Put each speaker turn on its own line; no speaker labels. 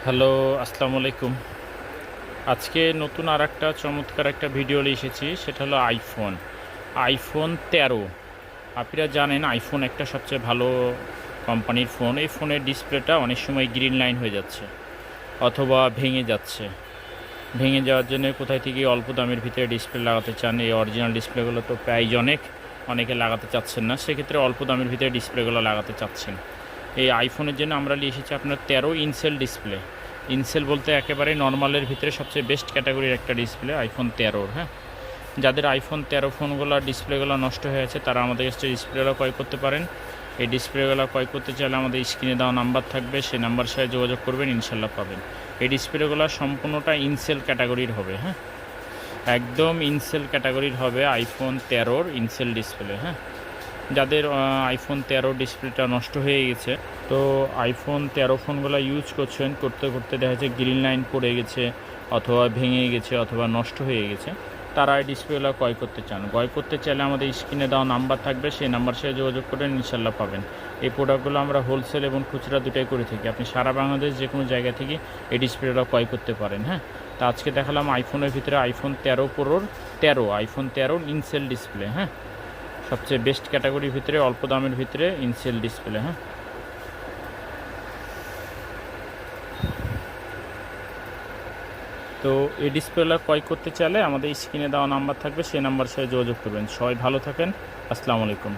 Hello, আসসালামু আলাইকুম। আজকে নতুন আরেকটা চমৎকার একটা ভিডিও নিয়ে এসেছি, সেটা হলো আইফোন 13। আপনারা জানেন আইফোন একটা সবচেয়ে ভালো কোম্পানির ফোন। এই ফোনের ডিসপ্লেটা অনেক সময় গ্রিন লাইন হয়ে যাচ্ছে অথবা ভেঙে যাচ্ছে। ভেঙে যাওয়ার জন্য কোথায় থেকে অল্প দামের ভিতরে ডিসপ্লে লাগাতে চান, এই অরিজিনাল ডিসপ্লেগুলো তো প্রাইজ অনেকে লাগাতে চাচ্ছেন না, সেক্ষেত্রে অল্প দামের ভিতরে ডিসপ্লেগুলো লাগাতে চাচ্ছেন। এই আইফোনের জন্য আমরা নিয়ে এসেছি আপনার 13 ইঞ্চের ডিসপ্লে। ইনসেল বলতে একেবারে নর্মালের ভিতরে সবচেয়ে বেস্ট ক্যাটাগরির একটা ডিসপ্লে আইফোন 13। হ্যাঁ, যাদের আইফোন 13 ফোনগুলো ডিসপ্লেগুলো নষ্ট হয়ে আছে তারা আমাদের কাছে ডিসপ্লেগুলো ক্রয় করতে পারেন। এই ডিসপ্লেগুলো ক্রয় করতে চাইলে আমাদের স্ক্রিনে দেওয়া নাম্বার থাকবে, সেই নাম্বার সাথে যোগাযোগ করবেন, ইনশাল্লাহ পাবেন। এই ডিসপ্লেগুলো সম্পূর্ণটা ইনসেল ক্যাটাগরির হবে। হ্যাঁ, একদম ইনসেল ক্যাটাগরির হবে আইফোন 13 ইনসেল ডিসপ্লে। হ্যাঁ, যাদের আইফোন 13 ডিসপ্লেটা নষ্ট হয়ে গেছে, তো আইফোন 13 ফোনগুলো ইউজ করছেন, করতে করতে দেখা যাচ্ছে গ্রিন লাইন পড়ে গেছে অথবা ভেঙে গেছে অথবা নষ্ট হয়ে গেছে, তারা এই ডিসপ্লেগুলো ক্রয় করতে চান। ক্রয় করতে চাইলে আমাদের স্ক্রিনে দেওয়া নাম্বার থাকবে, সেই নাম্বার সাথে যোগাযোগ করেন, ইনশাল্লাহ পাবেন। এই প্রোডাক্টগুলো আমরা হোলসেল এবং খুচরা দুটাই করে থাকি। আপনি সারা বাংলাদেশ যে কোনো জায়গা থেকে এই ডিসপ্লেটা ক্রয় করতে পারেন। হ্যাঁ, তা আজকে দেখালাম আইফোনের ভিতরে আইফোন 13 প্রোর 13 আইফোন 13 ইনসেল ডিসপ্লে। হ্যাঁ, সবচেয়ে বেস্ট ক্যাটাগরির ভিতরে অল্প দামের ভিতরে ইনসেল ডিসপ্লে। হ্যাঁ, তো এই ডিসপ্লেটা ক্রয় করতে চাইলে আমাদের স্ক্রিনে দেওয়া নাম্বার থাকবে, সেই নাম্বার সাথে যোগাযোগ করবেন। সবাই ভালো থাকেন, আসসালামু আলাইকুম।